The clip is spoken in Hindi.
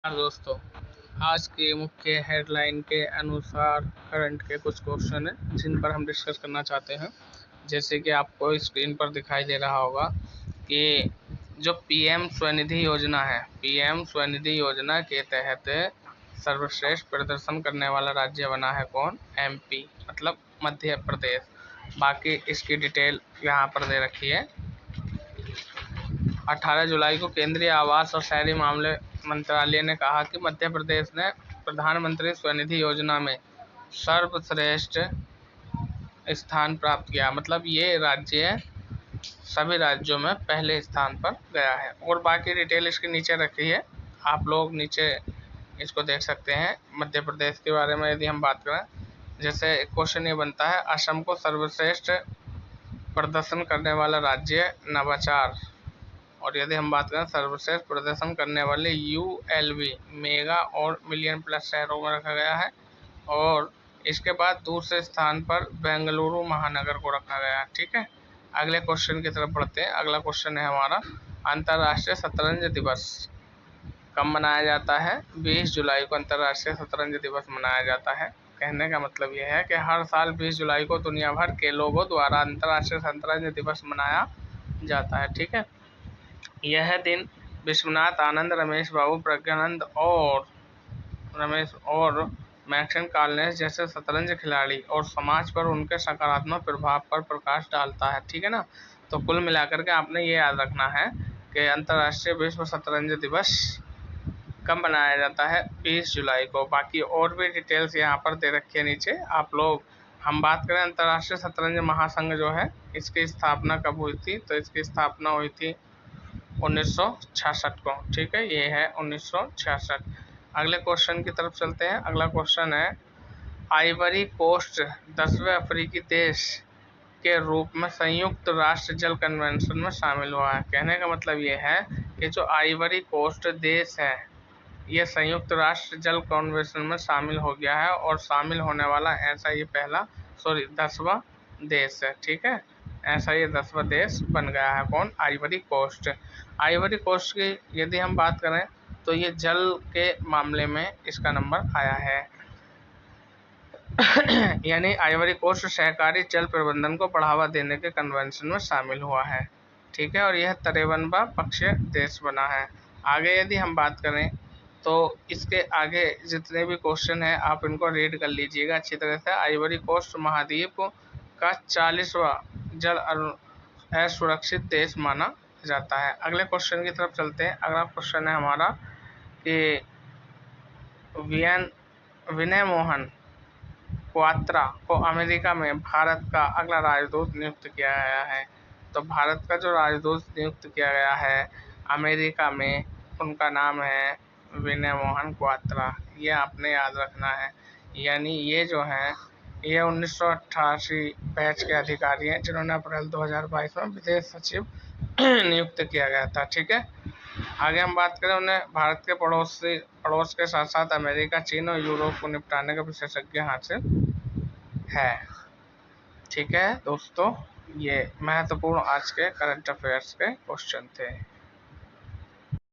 हाँ दोस्तों, आज के मुख्य हेडलाइन के अनुसार करंट के कुछ क्वेश्चन हैं जिन पर हम डिस्कस करना चाहते हैं। जैसे कि आपको स्क्रीन पर दिखाई दे रहा होगा कि जो पीएम स्वनिधि योजना है, पीएम स्वनिधि योजना के तहत सर्वश्रेष्ठ प्रदर्शन करने वाला राज्य बना है कौन? एमपी, मतलब मध्य प्रदेश। बाकी इसकी डिटेल यहाँ पर दे रखी है। 18 जुलाई को केंद्रीय आवास और शहरी मामले मंत्रालय ने कहा कि मध्य प्रदेश ने प्रधानमंत्री स्वनिधि योजना में सर्वश्रेष्ठ स्थान प्राप्त किया। मतलब ये राज्य सभी राज्यों में पहले स्थान पर गया है। और बाकी डिटेल इसके नीचे रखी है, आप लोग नीचे इसको देख सकते हैं। मध्य प्रदेश के बारे में यदि हम बात करें, जैसे क्वेश्चन ये बनता है, असम को सर्वश्रेष्ठ प्रदर्शन करने वाला राज्य नवाचार। और यदि हम बात करें सर्वश्रेष्ठ प्रदर्शन करने वाले यूएलबी, मेगा और मिलियन प्लस शहरों में रखा गया है। और इसके बाद दूसरे स्थान पर बेंगलुरु महानगर को रखा गया है। ठीक है, अगले क्वेश्चन की तरफ बढ़ते हैं। अगला क्वेश्चन है हमारा, अंतर्राष्ट्रीय शतरंज दिवस कब मनाया जाता है? 20 जुलाई को अंतर्राष्ट्रीय शतरंज दिवस मनाया जाता है। कहने का मतलब यह है कि हर साल 20 जुलाई को दुनिया भर के लोगों द्वारा अंतर्राष्ट्रीय शतरंज दिवस मनाया जाता है। ठीक है, यह दिन विश्वनाथ आनंद, रमेश बाबू, प्रज्ञानंद और मैक्सन कार्लनेस जैसे शतरंज खिलाड़ी और समाज पर उनके सकारात्मक प्रभाव पर प्रकाश डालता है। ठीक है ना, तो कुल मिलाकर के आपने ये याद रखना है कि अंतर्राष्ट्रीय विश्व शतरंज दिवस कब मनाया जाता है? 20 जुलाई को। बाकी और भी डिटेल्स यहाँ पर दे रखी है नीचे, आप लोग। हम बात करें अंतर्राष्ट्रीय शतरंज महासंघ जो है, इसकी स्थापना कब हुई थी? तो इसकी स्थापना हुई थी 1966 को। ठीक है, ये है 1966। अगले क्वेश्चन की तरफ चलते हैं। अगला क्वेश्चन है, आइवरी कोस्ट 10वें अफ्रीकी देश के रूप में संयुक्त राष्ट्र जल कन्वेंशन में शामिल हुआ है। कहने का मतलब ये है कि जो आइवरी कोस्ट देश है, ये संयुक्त राष्ट्र जल कन्वेंशन में शामिल हो गया है और शामिल होने वाला ऐसा ये 10वां देश है। ठीक है, ऐसा ये 10वां देश बन गया है। कौन? Ivory coast. आइवरी कोस्ट की यदि हम बात करें तो ये जल के मामले में इसका नंबर आया है। यानी आइवरी कोस्ट सहकारी जल प्रबंधन को बढ़ावा देने के कन्वेंशन में शामिल हुआ है। ठीक है, और यह 53वां पक्षीय देश बना है। आगे यदि हम बात करें तो इसके आगे जितने भी क्वेश्चन हैं आप इनको रीड कर लीजिएगा अच्छी तरह से। आइवरी कोस्ट महाद्वीप का 40वां जल असुरक्षित देश माना जाता है। अगले क्वेश्चन की तरफ चलते हैं। अगला क्वेश्चन है हमारा कि विनय मोहन क्वात्रा को अमेरिका में भारत का अगला राजदूत नियुक्त किया गया है। तो भारत का जो राजदूत नियुक्त किया गया है अमेरिका में, उनका नाम है विनय मोहन क्वात्रा। ये आपने याद रखना है। यानी ये जो है ये 1988 बैच के अधिकारी हैं जिन्होंने अप्रैल 2022 में विदेश सचिव नियुक्त किया गया था। ठीक है, आगे हम बात करें, उन्हें भारत के पड़ोस के साथ साथ अमेरिका, चीन और यूरोप को निपटाने का विशेषज्ञ हासिल है। ठीक है दोस्तों, ये महत्वपूर्ण आज के करंट अफेयर्स के क्वेश्चन थे।